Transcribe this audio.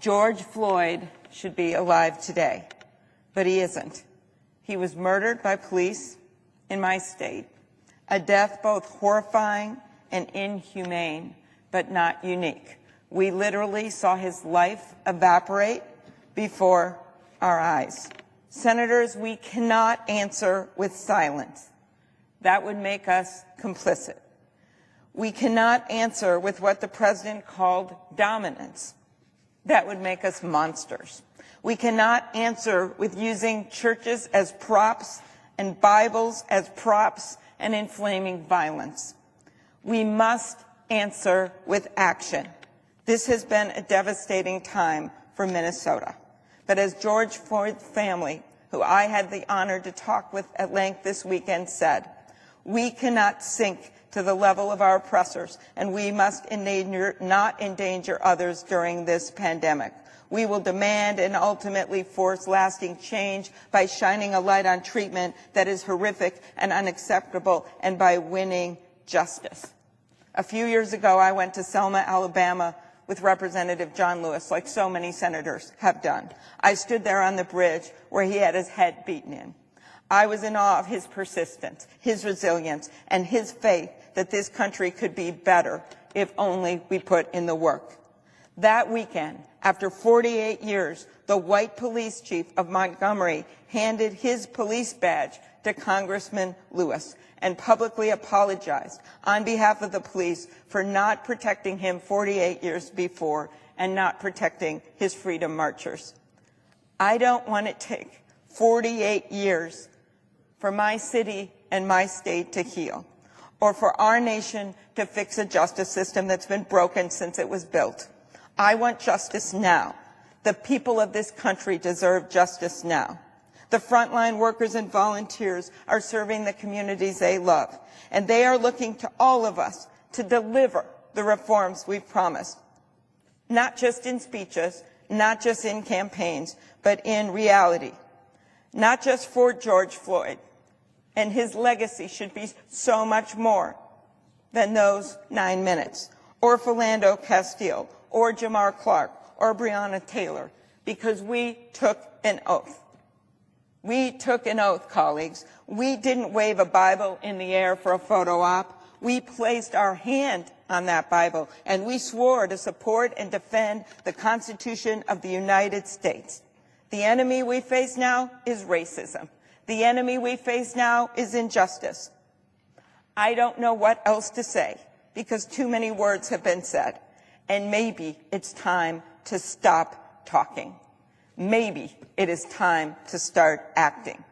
George Floyd should be alive today, but he isn't. He was murdered by police in my state, a death both horrifying and inhumane, but not unique. We literally saw his life evaporate before our eyes. Senators, we cannot answer with silence. That would make us complicit. We cannot answer with what the president called dominance. That would make us monsters. We cannot answer with using churches as props and Bibles as props and inflaming violence. We must answer with action. This has been a devastating time for Minnesota. But as George Floyd's family, who I had the honor to talk with at length this weekend, said, we cannot sink to the level of our oppressors, and we must not endanger others during this pandemic. We will demand and ultimately force lasting change by shining a light on treatment that is horrific and unacceptable, and by winning justice. A few years ago, I went to Selma, Alabama, with Representative John Lewis, like so many senators have done. I stood there on the bridge where he had his head beaten in. I was in awe of his persistence, his resilience, and his faith that this country could be better if only we put in the work. That weekend, after 48 years, the white police chief of Montgomery handed his police badge to Congressman Lewis and publicly apologized on behalf of the police for not protecting him 48 years before and not protecting his freedom marchers. I don't want it to take 48 years for my city and my state to heal, or for our nation to fix a justice system that's been broken since it was built. I want justice now. The people of this country deserve justice now. The frontline workers and volunteers are serving the communities they love, and they are looking to all of us to deliver the reforms we've promised, not just in speeches, not just in campaigns, but in reality. Not just for George Floyd, and his legacy should be so much more than those 9 minutes, or Philando Castile, or Jamar Clark, or Breonna Taylor, because we took an oath. We took an oath, colleagues. We didn't wave a Bible in the air for a photo op. We placed our hand on that Bible, and we swore to support and defend the Constitution of the United States. The enemy we face now is racism. The enemy we face now is injustice. I don't know what else to say, because too many words have been said. And maybe it's time to stop talking. Maybe it is time to start acting.